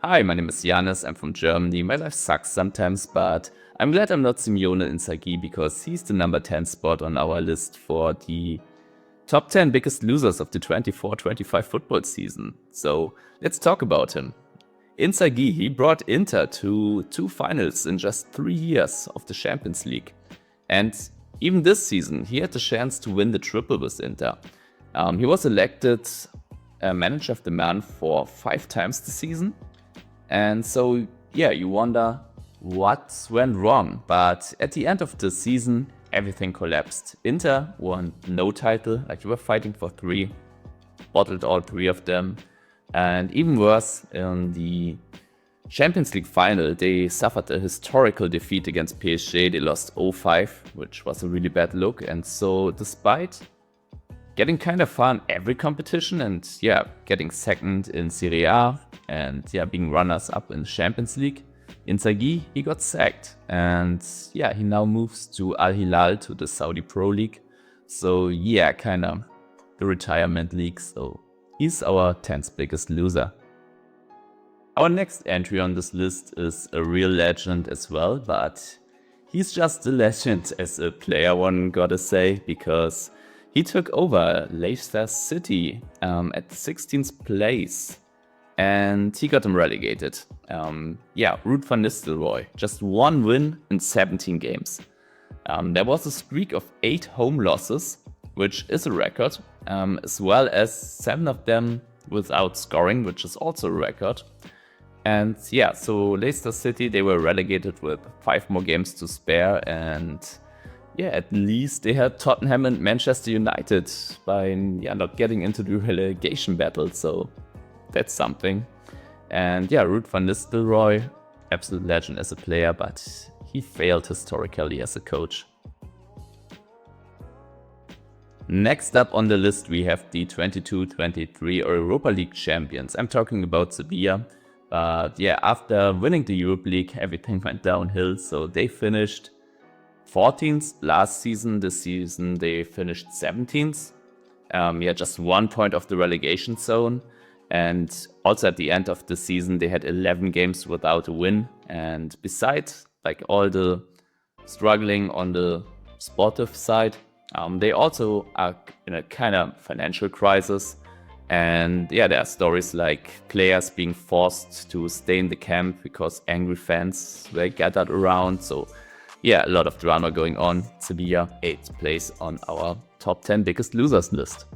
Hi, my name is Janis, I'm from Germany. My life sucks sometimes, but I'm glad I'm not Simeone Inzaghi because he's the number 10 spot on our list for the top 10 biggest losers of the 24-25 football season. So let's talk about him. Inzaghi, he brought Inter to 2 finals in just 3 years of the Champions League. And even this season, he had the chance to win the triple with Inter. He was elected manager of the month for 5 times this season. And so, yeah, you wonder what went wrong. But at the end of the season, everything collapsed. Inter won no title, like they were fighting for 3, bottled all 3 of them. And even worse, in the Champions League final, they suffered a historical defeat against PSG. They lost 0-5, which was a really bad look. And so, despite getting kind of far in every competition and getting second in Serie A and being runners up in the Champions League, Inzaghi, he got sacked. And he now moves to Al Hilal, to the Saudi Pro League. So kind of the retirement league. So he's our 10th biggest loser. Our next entry on this list is a real legend as well, but he's just a legend as a player, one gotta say, because he took over Leicester City at 16th place and he got them relegated. Ruud van Nistelrooy, just 1 win in 17 games. There was a streak of 8 home losses, which is a record, as well as 7 of them without scoring, which is also a record. And so Leicester City, they were relegated with 5 more games to spare, and at least they had Tottenham and Manchester United by not getting into the relegation battle, so that's something. And Ruud van Nistelrooy, absolute legend as a player, but he failed historically as a coach. Next up on the list we have the 22-23 Europa League champions. I'm talking about Sevilla. But after winning the Europa League, everything went downhill, so they finished 14th last season. This season they finished 17th. Just 1 point off the relegation zone. And also at the end of the season, they had 11 games without a win. And besides, like all the struggling on the sportive side, they also are in a kind of financial crisis. And there are stories like players being forced to stay in the camp because angry fans were gathered around. So a lot of drama going on. Sevilla, 8th place on our top 10 biggest losers list.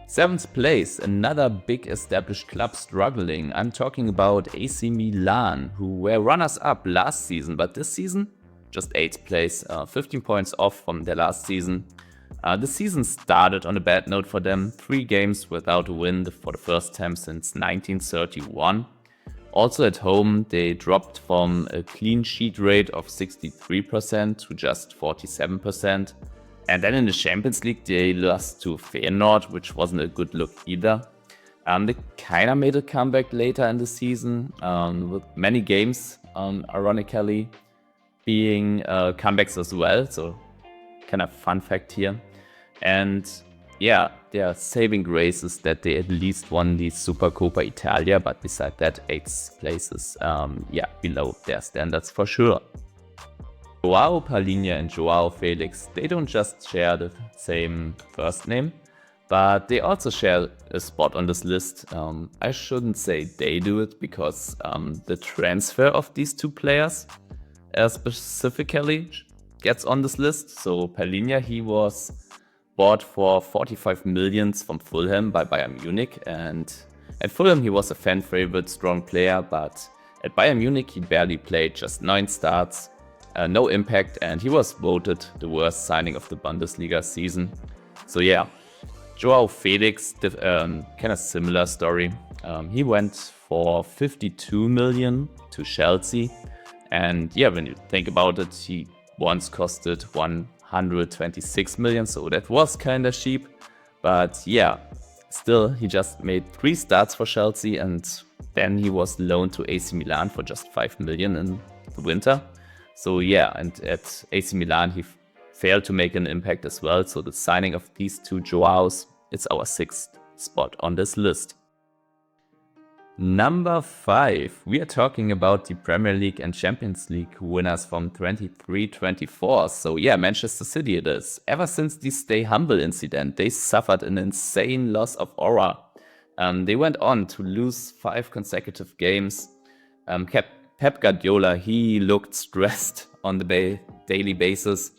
7th place, another big established club struggling. I'm talking about AC Milan, who were runners up last season, but this season, just 8th place, 15 points off from their last season. The season started on a bad note for them, 3 games without a win for the first time since 1931. Also at home, they dropped from a clean sheet rate of 63% to just 47%. And then in the Champions League, they lost to Feyenoord, which wasn't a good look either. They kind of made a comeback later in the season, with many games, ironically, being comebacks as well. So kind of fun fact here. And their saving grace is that they at least won the Supercoppa Italia, but beside that, 8th places, below their standards for sure. João Palhinha and João Félix, they don't just share the same first name, but they also share a spot on this list. I shouldn't say they do it because the transfer of these 2 players specifically gets on this list. So Palhinha, he was bought for 45 million from Fulham by Bayern Munich, and at Fulham he was a fan favorite, strong player, but at Bayern Munich he barely played, just 9 starts, no impact, and he was voted the worst signing of the Bundesliga season. So João Félix, kind of similar story. He went for 52 million to Chelsea, and when you think about it, he once costed 126 million, so that was kind of cheap. But still, he just made 3 starts for Chelsea, and then he was loaned to AC Milan for just 5 million in the winter. So and at AC Milan, he failed to make an impact as well. So the signing of these 2 Joaos is our 6th spot on this list. Number 5, we are talking about the Premier League and Champions League winners from 23-24. So yeah, Manchester City it is. Ever since the Stay Humble incident, they suffered an insane loss of aura. They went on to lose 5 consecutive games. Pep Guardiola, he looked stressed on the daily basis.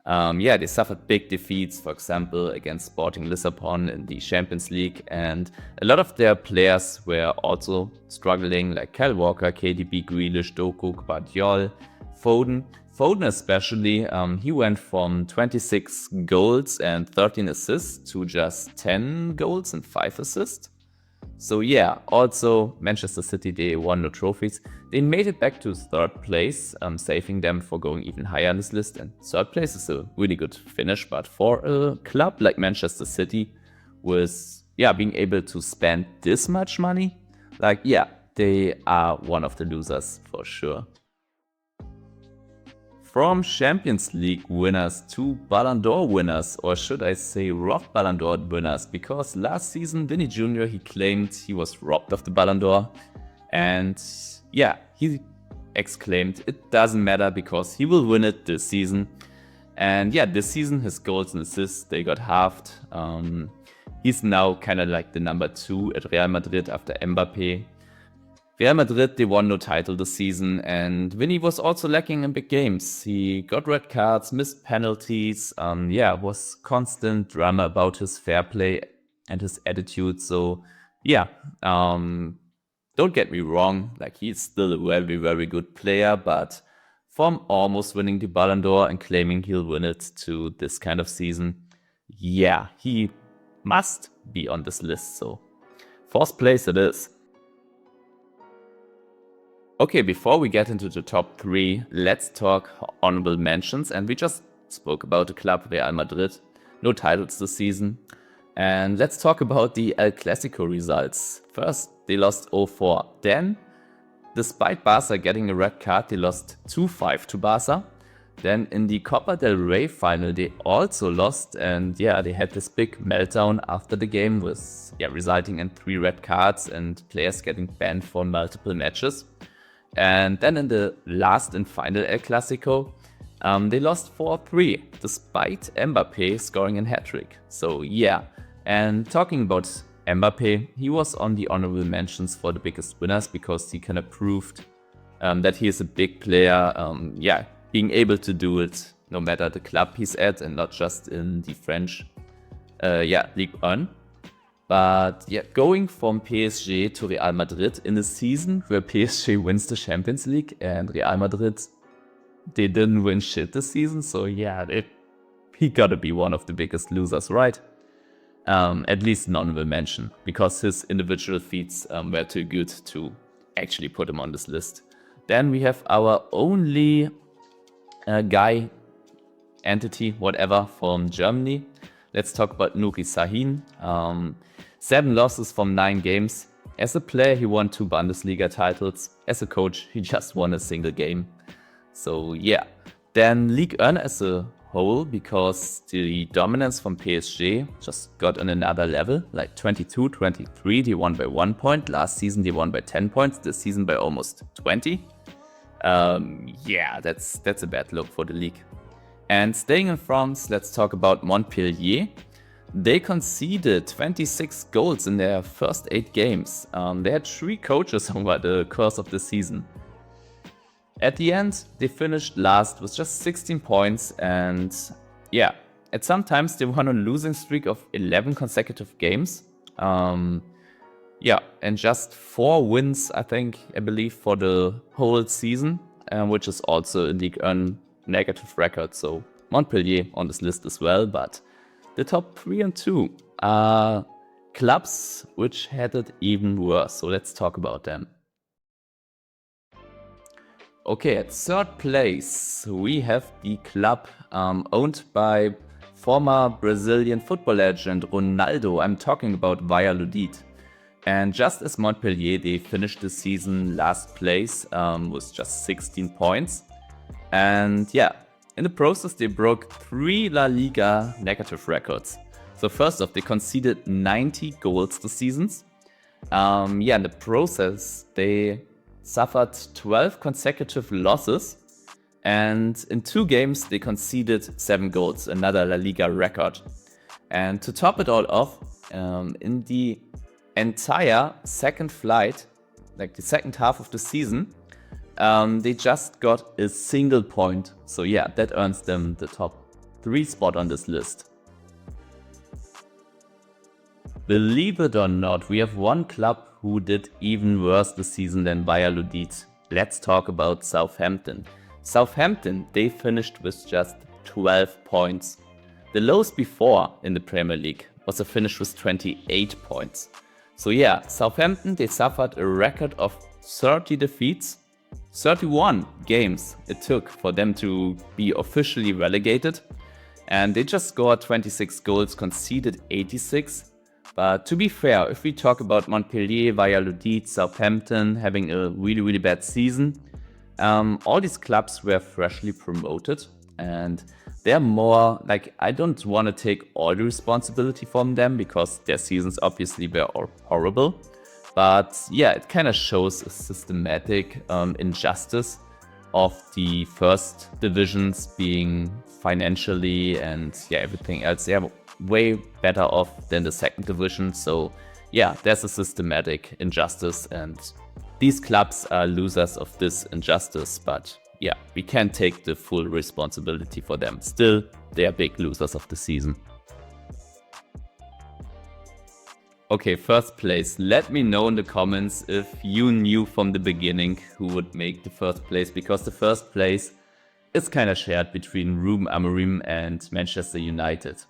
They suffered big defeats, for example, against Sporting Lisbon in the Champions League, and a lot of their players were also struggling, like Kyle Walker, KDB, Grealish, Doku, Gvardiol, Foden. Foden especially, he went from 26 goals and 13 assists to just 10 goals and 5 assists. So yeah, also Manchester City, they won no trophies. They made it back to 3rd place, saving them for going even higher on this list. And 3rd place is a really good finish, but for a club like Manchester City, with being able to spend this much money, they are one of the losers for sure. From Champions League winners to Ballon d'Or winners, or should I say robbed Ballon d'Or winners, because last season Vinícius Jr, he claimed he was robbed of the Ballon d'Or, and he exclaimed it doesn't matter because he will win it this season. And this season his goals and assists, they got halved. He's now kind of like the number 2 at Real Madrid after Mbappé. Real Madrid, they won no title this season, and Vinny was also lacking in big games. He got red cards, missed penalties, was constant drama about his fair play and his attitude. So don't get me wrong, like he's still a very, very good player, but from almost winning the Ballon d'Or and claiming he'll win it to this kind of season, he must be on this list. So 4th place it is. Okay, before we get into the top 3, let's talk honorable mentions. And we just spoke about the club Real Madrid. No titles this season. And let's talk about the El Clasico results. First, they lost 0-4. Then, despite Barca getting a red card, they lost 2-5 to Barca. Then in the Copa del Rey final, they also lost. And they had this big meltdown after the game with resulting in 3 red cards and players getting banned for multiple matches. And then in the last and final El Clasico, they lost 4-3, despite Mbappé scoring a hat-trick. So and talking about Mbappé, he was on the honorable mentions for the biggest winners because he kind of proved that he is a big player, being able to do it no matter the club he's at and not just in the French Ligue 1. But going from PSG to Real Madrid in a season where PSG wins the Champions League and Real Madrid, they didn't win shit this season. So he gotta be one of the biggest losers, right? At least an honorable mention, because his individual feats were too good to actually put him on this list. Then we have our only entity, whatever, from Germany. Let's talk about Nuri Sahin. 7 losses from 9 games. As a player, he won 2 Bundesliga titles. As a coach, he just won a single game. So Then Ligue 1 as a whole, because the dominance from PSG just got on another level. Like 22-23, they won by 1 point. Last season, they won by 10 points. This season by almost 20. That's a bad look for the league. And staying in France, let's talk about Montpellier. They conceded 26 goals in their first 8 games. They had 3 coaches over the course of the season. At the end, they finished last with just 16 points, and at some times they won a losing streak of 11 consecutive games. And just 4 wins, I believe, for the whole season, which is also a Ligue 1 negative record. So Montpellier on this list as well, but the top 3 and 2 are clubs which had it even worse. So let's talk about them. Okay, at 3rd place we have the club owned by former Brazilian football legend Ronaldo. I'm talking about Valladolid. And just as Montpellier, they finished the season last place with just 16 points. And in the process, they broke 3 La Liga negative records. So first off, they conceded 90 goals this season. Yeah, in the process, they suffered 12 consecutive losses, and in 2 games, they conceded 7 goals, another La Liga record. And to top it all off, in the entire second flight, like the second half of the season, they just got a single point. So yeah, that earns them the top 3 spot on this list. Believe it or not, we have one club who did even worse this season than Valladolid. Let's talk about Southampton. Southampton, they finished with just 12 points. The lowest before in the Premier League was a finish with 28 points. So yeah, Southampton, they suffered a record of 30 defeats. 31 games it took for them to be officially relegated. And they just scored 26 goals, conceded 86. But to be fair, if we talk about Montpellier, Valladolid, Southampton having a really bad season, all these clubs were freshly promoted, and they're more like, I don't want to take all the responsibility from them because their seasons obviously were horrible. But yeah, it kind of shows a systematic injustice of the first divisions being financially and yeah, everything else. They're way better off than the second division. So yeah, there's a systematic injustice, and these clubs are losers of this injustice. But yeah, we can't take the full responsibility for them. Still, they are big losers of the season. Okay, first place. Let me know in the comments if you knew from the beginning who would make the first place, because the first place is kind of shared between Rúben Amorim and Manchester United.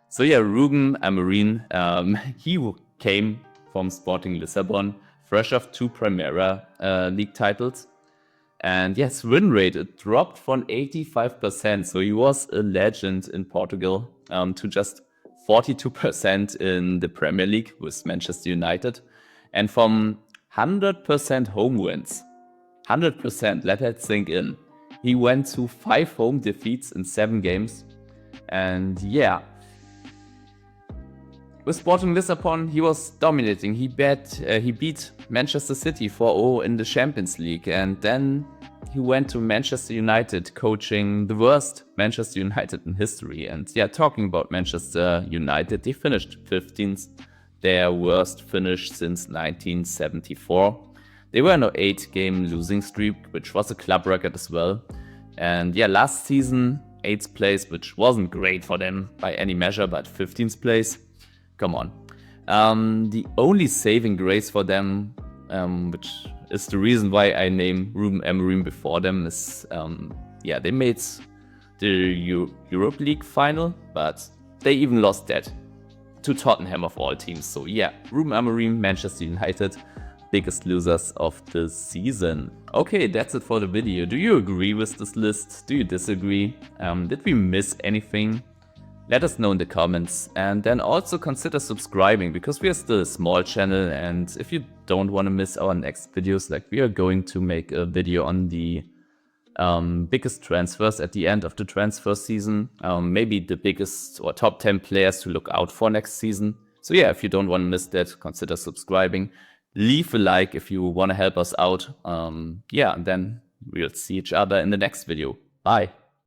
So yeah, Rúben Amorim, he came from Sporting Lisbon, fresh off 2 Primera League titles. And yes, win rate, it dropped from 85%. So he was a legend in Portugal to just 42% in the Premier League with Manchester United. And from 100% home wins, 100%, let that sink in. He went to 5 home defeats in 7 games. And yeah, with Sporting Lisbon, he was dominating. He beat Manchester City 4-0 in the Champions League. And then he went to Manchester United, coaching the worst Manchester United in history. And yeah, talking about Manchester United, they finished 15th, their worst finish since 1974. They were on an 8-game losing streak, which was a club record as well. And yeah, last season, 8th place, which wasn't great for them by any measure, but 15th place. Come on. The only saving grace for them, which is the reason why I name Rúben Amorim before them, is yeah, they made the Europa League final, but they even lost that to Tottenham of all teams. So yeah, Rúben Amorim, Manchester United, biggest losers of the season. Okay, that's it for the video. Do you agree with this list? Do you disagree? Did we miss anything? Let us know in the comments, and then also consider subscribing, because we are still a small channel, and if you don't want to miss our next videos, like we are going to make a video on the biggest transfers at the end of the transfer season, maybe the biggest or top 10 players to look out for next season. So yeah, if you don't want to miss that, consider subscribing. Leave a like if you want to help us out. Yeah, and then we'll see each other in the next video. Bye.